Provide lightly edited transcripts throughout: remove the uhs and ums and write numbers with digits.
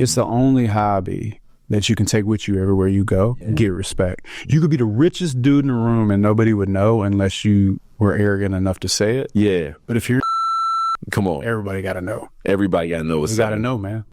It's the only hobby that you can take with you everywhere you go, get respect. You could be the richest dude in the room and nobody would know unless you were arrogant enough to say it. Yeah. But if you're, come on. everybody got to know. Everybody got to know what's up. You got to know, man.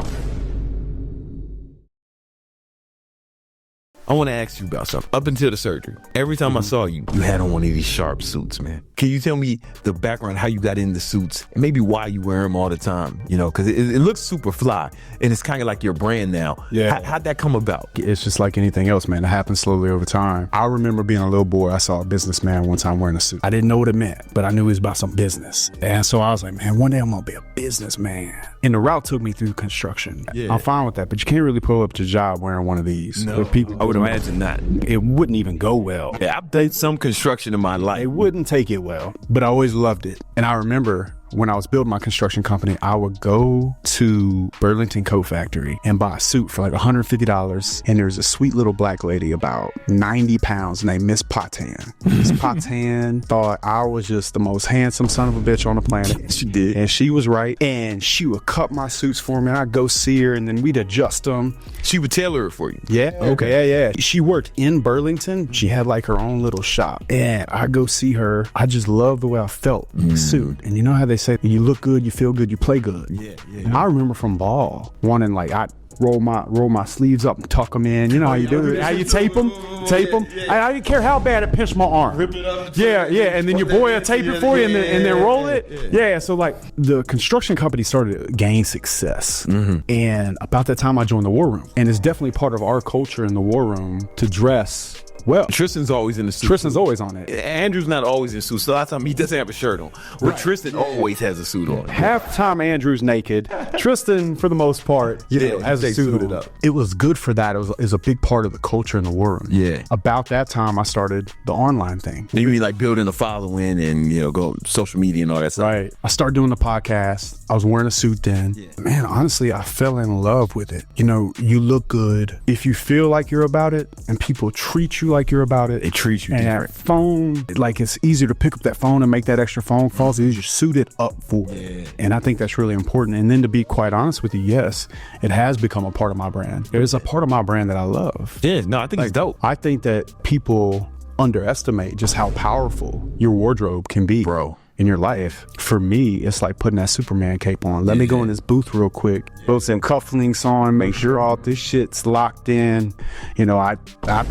I want to ask you about something. Up until the surgery, every time I saw you, you had on one of these sharp suits, man. Can you tell me the background, how you got into suits, and maybe why you wear them all the time? You know, because it looks super fly, and it's kind of like your brand now. Yeah. How'd that come about? It's just like anything else, man. It happens slowly over time. I remember being a little boy. I saw a businessman one time wearing a suit. I didn't know what it meant, but I knew it was about some business. And so I was like, man, one day I'm going to be a businessman. And the route took me through construction. Yeah. I'm fine with that, but you can't really pull up to a job wearing one of these. No, people, I would imagine not. It wouldn't even go well. Yeah, I've done some construction in my life. It wouldn't take it well, but I always loved it. And I remember when I was building my construction company, I would go to Burlington Coat Factory and buy a suit for like $150. And there's a sweet little black lady about 90 pounds named Miss Patan. Miss Patan thought I was just the most handsome son of a bitch on the planet. She did. And she was right. And she would cut my suits for me. And I'd go see her and then we'd adjust them. She would tailor it for you. Yeah. Okay. Yeah. She worked in Burlington. She had like her own little shop. And I go see her. I just love the way I felt in the suit. And you know how they say you look good, you feel good, you play good. Yeah. And I remember from ball wanting like I roll my sleeves up and tuck them in. You know how you do it? How you tape them? I didn't care how bad it pinched my arm. Rip it up. Yeah. And then your boy will tape it for you and then roll it. Yeah. So like the construction company started to gain success. And about that time I joined the War Room. And it's definitely part of our culture in the War Room to dress well. Tristan's always in the suit. Tristan's always on it. Andrew's not always in suits. So a lot of time he doesn't have a shirt on. But Tristan always has a suit on. Half the time Andrew's naked. Tristan, for the most part, has a suit on. It was good for that. It was a big part of the culture in the War Room. Yeah. About that time, I started the online thing. You mean like building a following and, you know, go social media and all that stuff? Right. I started doing the podcast. I was wearing a suit then. Yeah. Man, honestly, I fell in love with it. You know, you look good. If you feel like you're about it and people treat you like you're about it, they treat you and different. that phone, like it's easier to pick up that phone and make that extra phone call, so you just suit it up for it. And I think that's really important. And then to be quite honest with you, yes, it has become a part of my brand. It is a part of my brand that I love. Yeah, no, I think it's dope. I think that people underestimate just how powerful your wardrobe can be, bro, in your life. For me, it's like putting that Superman cape on. Let me go in this booth real quick, put some cufflinks on, make sure all this shit's locked in. You know, I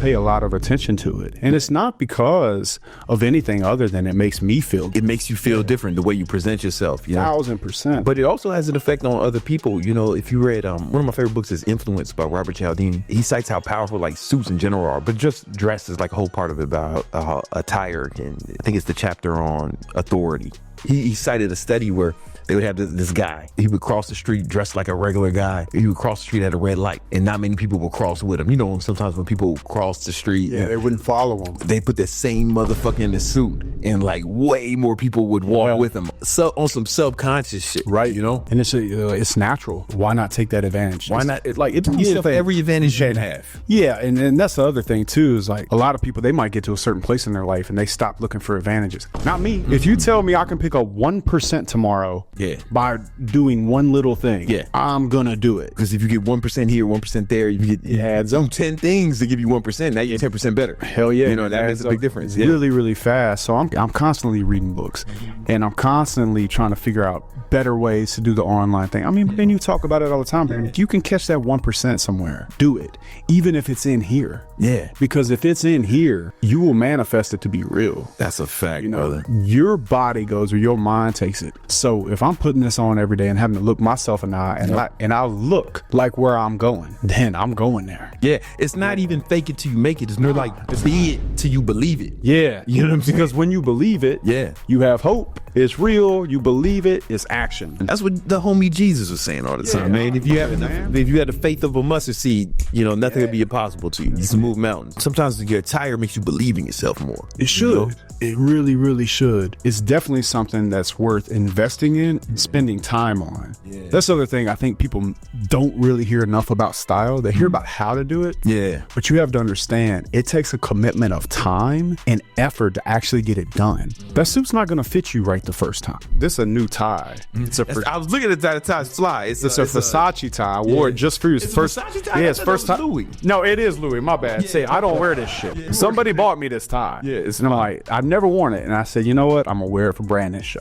pay a lot of attention to it. And it's not because of anything other than it makes me feel. It makes you feel different, the way you present yourself. You know? 1000%. But it also has an effect on other people. You know, if you read, one of my favorite books is Influence by Robert Cialdini. He cites how powerful like suits in general are, but just dress is like a whole part of it about attire. And I think it's the chapter on authority. He cited a study where they would have this guy. He would cross the street dressed like a regular guy. He would cross the street at a red light, and not many people would cross with him. You know, sometimes when people cross the street, they wouldn't follow him. They put the same motherfucker in the suit, and like way more people would walk with him. So on some subconscious shit, right? You know, and it's natural. Why not take that advantage? Why not? Give yourself every advantage you can have. Yeah, and that's the other thing too. Is like a lot of people, they might get to a certain place in their life and they stop looking for advantages. Not me. If you tell me I can pick up 1% tomorrow, by doing one little thing, I'm gonna do it. Because if you get 1% here, 1% there, it adds up 10 things to give you 1%. Now you're 10% better. Hell yeah. You know, that makes a big difference. Really, really fast. So I'm constantly reading books, and I'm constantly trying to figure out better ways to do the online thing. I mean, then you talk about it all the time, man. If you can catch that 1% somewhere, do it. Even if it's in here. Yeah. Because if it's in here, you will manifest it to be real. That's a fact, you know, brother. Your body goes where your mind takes it. So if I'm putting this on every day and having to look myself in the eye and I look like where I'm going, then I'm going there. Yeah. It's not even fake it till you make it. It's more like be it till you believe it. Yeah. You know what I'm saying? Because when you believe it, you have hope. It's real. You believe it. It's action. And that's what the homie Jesus was saying all the time, man. If you have if you had the faith of a mustard seed, you know, nothing would be impossible to you. You can move mountains. Sometimes your attire makes you believe in yourself more. It should. You know? It really, really should. It's definitely something that's worth investing in and spending time on. Yeah. That's the other thing I think people don't really hear enough about style. They hear about how to do it. Yeah. But you have to understand, it takes a commitment of time and effort to actually get it done. That suit's not going to fit you right the first time. This is a new tie. It's a I was looking at the tie. It's fly. It's a Versace tie. I wore it just for you. It's It's a first. Versace tie? Yeah, I it's thought first that was time. Louis. No, it is Louis. My bad. Say I don't wear this shit. Somebody bought me this tie. Yeah, and I'm like, I've never worn it, and I said, you know what? I'm gonna wear it for Brandon's show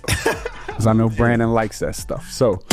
because I know Brandon likes that stuff. So,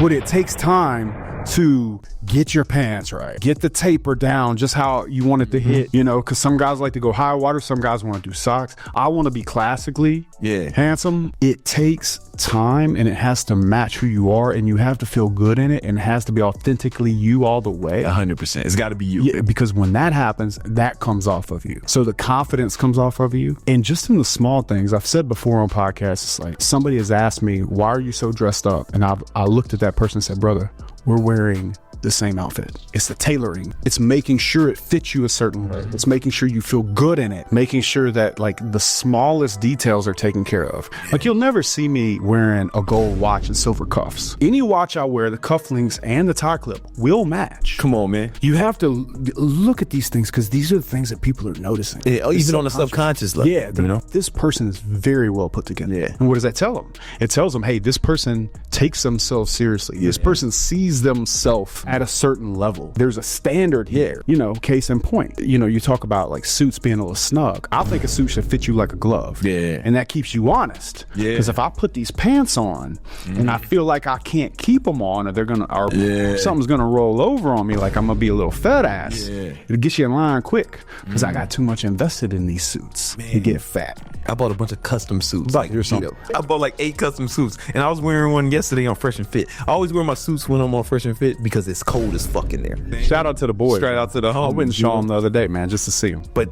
but it takes time to get your pants right, get the taper down just how you want it to hit, you know, because some guys like to go high water, some guys want to do socks. I want to be classically handsome. It takes time and it has to match who you are, and you have to feel good in it, and it has to be authentically you all the way. 100%. It's got to be you. Yeah, because when that happens, that comes off of you. So the confidence comes off of you. And just in the small things, I've said before on podcasts, it's like somebody has asked me, why are you so dressed up? And I looked at that person and said, brother, we're wearing the same outfit. It's the tailoring. It's making sure it fits you a certain way. It's making sure you feel good in it. Making sure that like the smallest details are taken care of. Like you'll never see me wearing a gold watch and silver cuffs. Any watch I wear, the cufflinks and the tie clip will match. Come on, man. You have to look at these things because these are the things that people are noticing. Yeah, even on the subconscious level. Yeah, you know, this person is very well put together. Yeah. And what does that tell them? It tells them, hey, this person takes themselves seriously. This person sees themselves at a certain level. There's a standard here. You know, case in point. You know, you talk about like suits being a little snug. I think a suit should fit you like a glove. Yeah. And that keeps you honest. Yeah. Because if I put these pants on and I feel like I can't keep them on, or they're gonna, or something's gonna roll over on me, like I'm gonna be a little fat ass. It'll get you in line quick because I got too much invested in these suits. You get fat. I bought a bunch of custom suits. Like here's something. I bought like 8 custom suits, and I was wearing one yesterday on Fresh and Fit. I always wear my suits when I'm on Fresh and Fit because it's cold as fuck in there. Shout out to the boys. Straight out to the home. I went and saw them the other day, man, just to see them. But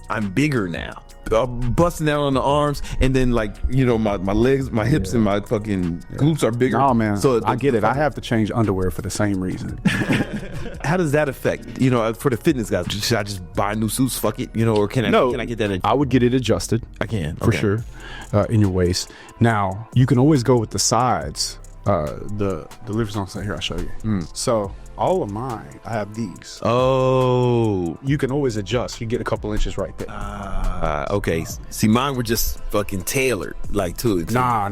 I'm bigger now. I'm busting out on the arms, and then like, you know, my legs, my hips, and my fucking glutes are bigger. Oh man, so I get it. I have to change underwear for the same reason. How does that affect, you know, for the fitness guys? Should I just buy new suits? Fuck it, you know, or can I get that? I would get it adjusted. I can for sure, in your waist. Now you can always go with the sides. The delivery zone here. I'll show you. So all of mine, I have these. Oh, you can always adjust. You get a couple inches right there. Okay. See, mine were just fucking tailored, like to it. Nah.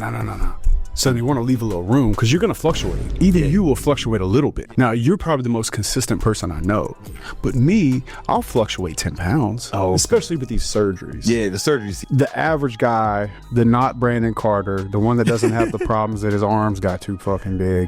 So you want to leave a little room because you're going to fluctuate. Even you will fluctuate a little bit. Now, you're probably the most consistent person I know. But me, I'll fluctuate 10 pounds. Oh, especially with these surgeries. Yeah, the surgeries. The average guy, the not Brandon Carter, the one that doesn't have the problems that his arms got too fucking big.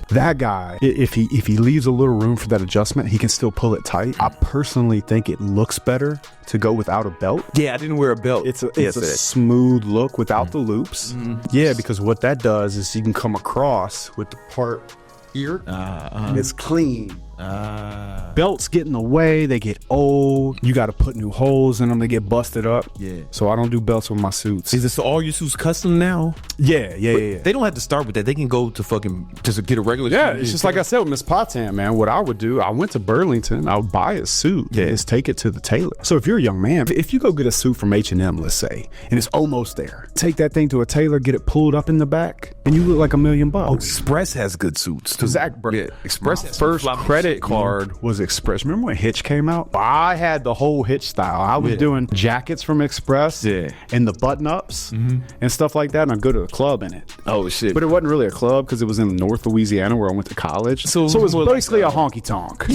That guy, if he leaves a little room for that adjustment, he can still pull it tight. I personally think it looks better to go without a belt. Yeah, I didn't wear a belt. It's a smooth look without the loops. Yeah, because what that does is you can come across with the part here. It's clean. Belts get in the way, they get old. You got to put new holes in them, they get busted up. Yeah. So I don't do belts with my suits. Is this all your suits custom now? Yeah. They don't have to start with that. They can go to fucking just get a regular. Yeah, it's just like I said with Miss Potan, man. What I would do, I went to Burlington, I would buy a suit, just take it to the tailor. So if you're a young man, if you go get a suit from H&M, let's say, and it's almost there, take that thing to a tailor, get it pulled up in the back, and you look like $1 million. Express has good suits too. Express first credit card was Express. Remember when Hitch came out? I had the whole Hitch style. I was doing jackets from Express and the button-ups and stuff like that, and I'd go to a club in it. Oh shit. But it wasn't really a club because it was in North Louisiana where I went to college. So it was basically a honky-tonk.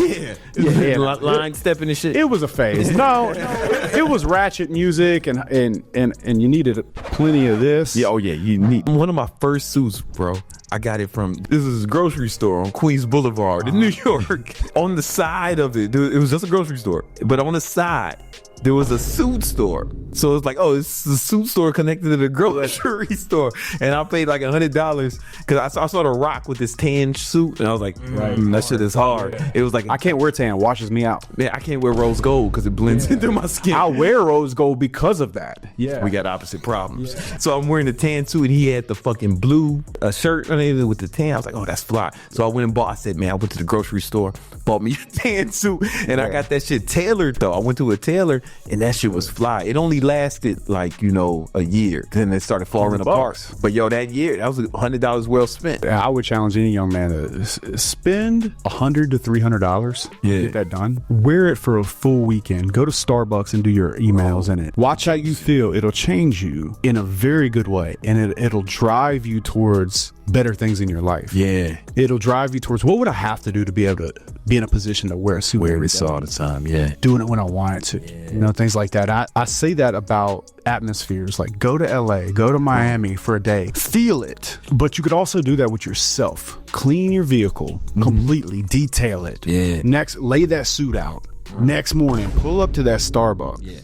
Line stepping and shit. It was a phase. No, it was ratchet music and you needed plenty of this. Yeah, you need one of my first suits, bro. I got it from this is a grocery store on Queens Boulevard in New York. On the side of it was just a grocery store, but on the side there was a suit store. So it's like, oh, it's a suit store connected to the grocery store. And I paid like $100 because I saw The Rock with this tan suit, and I was like, that shit is hard. It was like, I can't wear tan, washes me out. Yeah, I can't wear rose gold because it blends into my skin. I wear rose gold because of that. Yeah, we got opposite problems. So I'm wearing the tan suit, and he had the fucking blue shirt underneath with the tan. I was like, oh, that's fly. So I went and bought. I said, man, I went to the grocery store, bought me a tan suit, and I got that shit tailored though. I went to a tailor, and that shit was fly. It only lasted like, you know, a year. Then it started falling apart. But yo, that year, that was $100 well spent. I would challenge any young man to spend $100 to $300. Get that done. Wear it for a full weekend. Go to Starbucks and do your emails in it. Watch how you feel. It'll change you in a very good way, and it'll drive you towards better things in your life. Yeah. It'll drive you towards, what would I have to do to be able to be in a position to wear a suit? Wear this all the time. Yeah. Doing it when I want it to. You know, things like that. I say that about atmospheres. Like, go to LA, go to Miami for a day, feel it. But you could also do that with yourself. Clean your vehicle completely, detail it. Yeah. Next, lay that suit out. Next morning, pull up to that Starbucks. Yeah.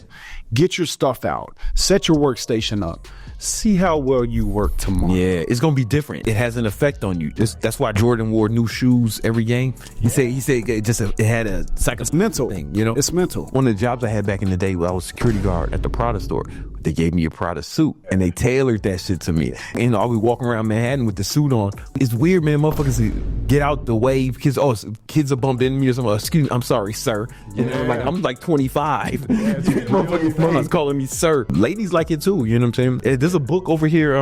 Get your stuff out. Set your workstation up. See how well you work tomorrow. Yeah, it's gonna be different. It has an effect on you. That's why Jordan wore new shoes every game. He said it had a Mental thing, you know. It's mental. One of the jobs I had back in the day, I was security guard at the Prada store. They gave me a Prada suit and they tailored that shit to me. And I'll be walking around Manhattan with the suit on. It's weird, man. Motherfuckers get out the way because kids are bumped into me or something. Excuse me, I'm sorry, sir. You know, like I'm like 25. Motherfuckers calling me sir. Ladies like it too. You know what I'm saying? There's a book over here,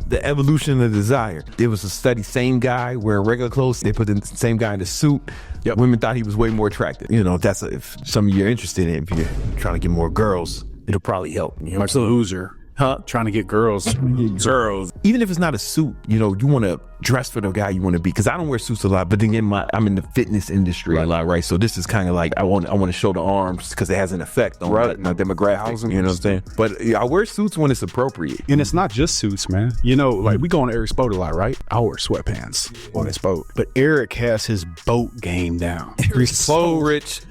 The Evolution of Desire. There was a study, same guy wearing regular clothes. They put the same guy in a suit. Yep. Women thought he was way more attractive. You know, if some of you are interested in, if you're trying to get more girls, it'll probably help. You know, Like a loser. Trying to get girls. Girls. Even if it's not a suit, you know, you want to dress for the guy you want to be. Because I don't wear suits a lot, but then again, I'm in the fitness industry a lot, right? So this is kind of like I want to show the arms because it has an effect on my demographics. You know what I'm saying? But I wear suits when it's appropriate. And it's not just suits, man. You know, like we go on Eric's boat a lot, right? I wear sweatpants on his boat. But Eric has his boat game down. He's so rich.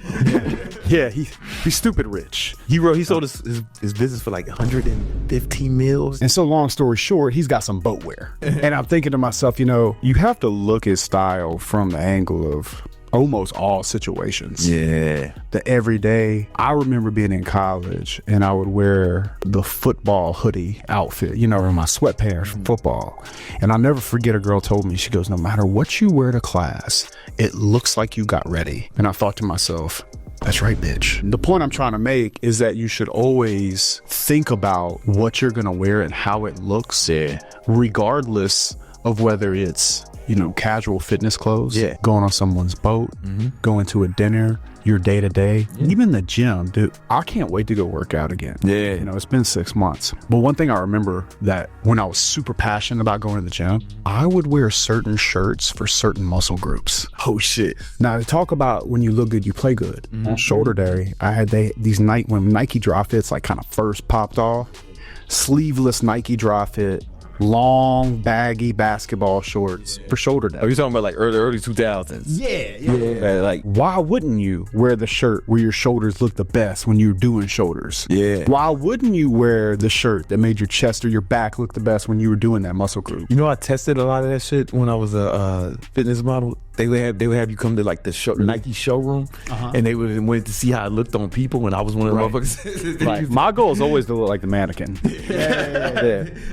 Yeah, he's stupid rich. He sold his business for like 115 mils. And so long story short, he's got some boat wear. And I'm thinking to myself, you know, you have to look at style from the angle of almost all situations. Yeah. The everyday. I remember being in college and I would wear the football hoodie outfit, you know, or my sweatpants from football. And I'll never forget, a girl told me, she goes, no matter what you wear to class, it looks like you got ready. And I thought to myself, that's right, bitch. The point I'm trying to make is that you should always think about what you're going to wear and how it looks, regardless of whether it's, you know, casual fitness clothes, going on someone's boat, going to a dinner, your day to day, even the gym. Dude, I can't wait to go work out again. Yeah. You know, it's been 6 months. But one thing I remember, that when I was super passionate about going to the gym, I would wear certain shirts for certain muscle groups. Oh shit. Now, to talk about when you look good, you play good. On shoulder day, I had when Nike Dry Fits like kind of first popped off, sleeveless Nike Dry Fit, long baggy basketball shorts for shoulder day. Are you talking about like early 2000s? Yeah. Like, why wouldn't you wear the shirt where your shoulders look the best when you're doing shoulders? Yeah. Why wouldn't you wear the shirt that made your chest or your back look the best when you were doing that muscle group? you know, I tested a lot of that shit when I was a fitness model. They would have you come to like the Nike showroom, and they would wanted to see how it looked on people. And I was one of the motherfuckers. Right. My goal is always to look like the mannequin.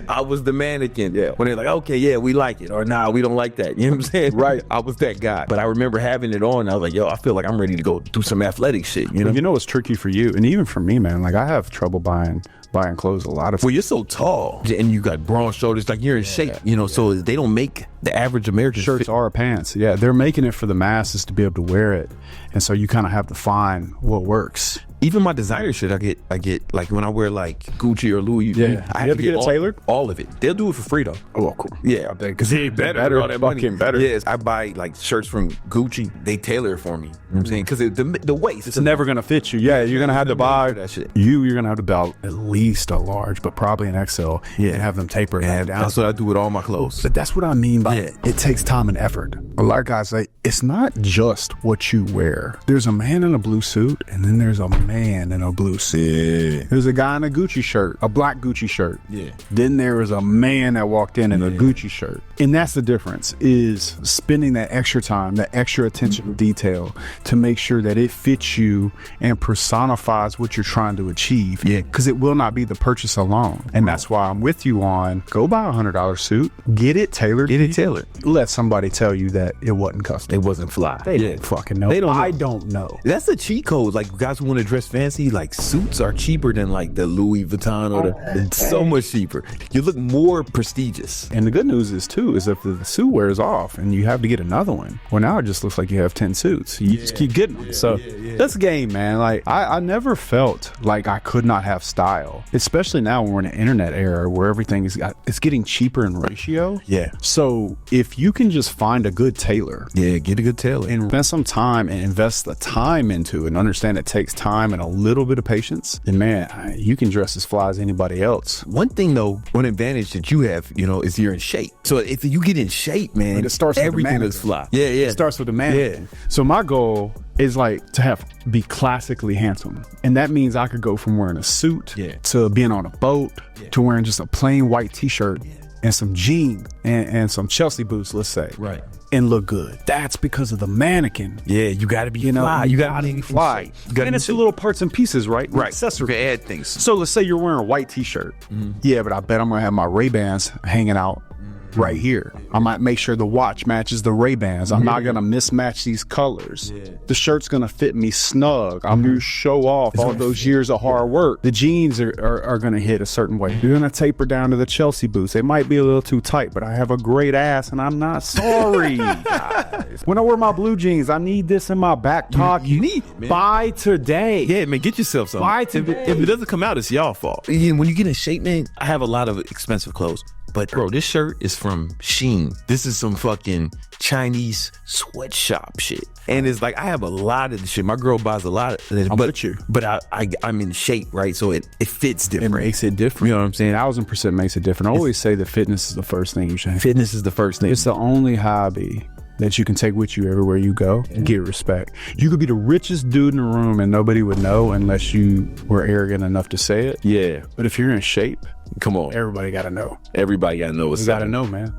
I was the mannequin. Yeah. When they're like, okay, yeah, we like it, or nah, we don't like that. You know what I'm saying? Right. I was that guy. But I remember having it on. I was like, yo, I feel like I'm ready to go do some athletic shit. You know? You know what's tricky for you, and even for me, man. Like, I have trouble buying clothes a lot of. Well, you're so tall, and you got broad shoulders, like you're in shape. You know, so they don't make the average American shirts are pants. Yeah, they're making it for the masses to be able to wear it, and so you kind of have to find what works. Even my designer shit, I get like when I wear like Gucci or Louis. I have to get it tailored. All of it. They'll do it for free though. Oh, cool. Yeah, because they better all that money. Fucking better. Yes, I buy like shirts from Gucci. They tailor it for me. You know what I'm saying? Because the waist, it's never gonna fit you. Yeah, you're gonna have to buy that shit. You're gonna have to buy at least a large, but probably an XL. Yeah, and have them tapered down. That's what I do with all my clothes. But that's what I mean by it takes time and effort. A lot of guys say it's not just what you wear. There's a man in a blue suit, and then there's a man in a blue suit. There's a guy in a Gucci shirt, a black Gucci shirt. Yeah. Then there was a man that walked in a Gucci shirt. And that's the difference, is spending that extra time, that extra attention to detail to make sure that it fits you and personifies what you're trying to achieve. Yeah. Because it will not be the purchase alone. And that's why I'm with you on, go buy a $100 suit, get it tailored. Get it tailored. Let somebody tell you that it wasn't custom. It wasn't fly. They don't fucking know. They don't know. I don't know. That's the cheat code. Like guys who want to dress fancy, like suits are cheaper than like the Louis Vuitton or it's so much cheaper. You look more prestigious. And the good news is too, is if the suit wears off and you have to get another one, well, now it just looks like you have 10 suits. You just keep getting them. So that's a game, man. Like I never felt like I could not have style, especially now when we're in an internet era where everything it's getting cheaper in ratio. Yeah. So if you can just find a good tailor, Yeah, get a good tailor. and spend some time and invest the time into it and understand it takes time and a little bit of patience, then man, you can dress as fly as anybody else. One thing though, one advantage that you have, is you're in shape. So if you get in shape, man, It starts with the everything mannequin. looks fly. Yeah, yeah. It starts with the man. So my goal is like to be classically handsome. And that means I could go from wearing a suit to being on a boat to wearing just a plain white t-shirt and some jeans and some Chelsea boots, let's say. Right. And look good. That's because of the mannequin. Yeah, you got to be fly. You gotta be fly. And it's the little parts and pieces, right? Right. Accessories. You can add things. So let's say you're wearing a white t-shirt. Yeah, but I bet I'm gonna have my Ray-Bans hanging out right here. I might make sure the watch matches the Ray-Bans. I'm not gonna mismatch these colors. The shirt's gonna fit me snug. I'm gonna show off all those years of hard work. The jeans are gonna hit a certain way. You're gonna taper down to the Chelsea boots. They might be a little too tight, but I have a great ass and I'm not sorry. Guys. When I wear my blue jeans, I need this in my back pocket. You need it, man. Buy today. Yeah, man, get yourself something. Buy If today. it doesn't come out, it's y'all fault. Yeah, when you get in shape, man, I have a lot of expensive clothes. But bro, this shirt is from Shein. This is some fucking Chinese sweatshop shit. And it's like, I have a lot of the shit. My girl buys a lot of this. I'm with you. But I'm in shape, right? So it fits It different. makes it different. You know what I'm saying? 1000% makes it different. I always say that fitness is the first thing you should have. Fitness is the first thing. It's the only hobby that you can take with you everywhere you go and get respect. You could be the richest dude in the room and nobody would know unless you were arrogant enough to say it. Yeah. But if you're in shape, Come on. everybody got to know. Everybody got to know what's You got to up. know, man.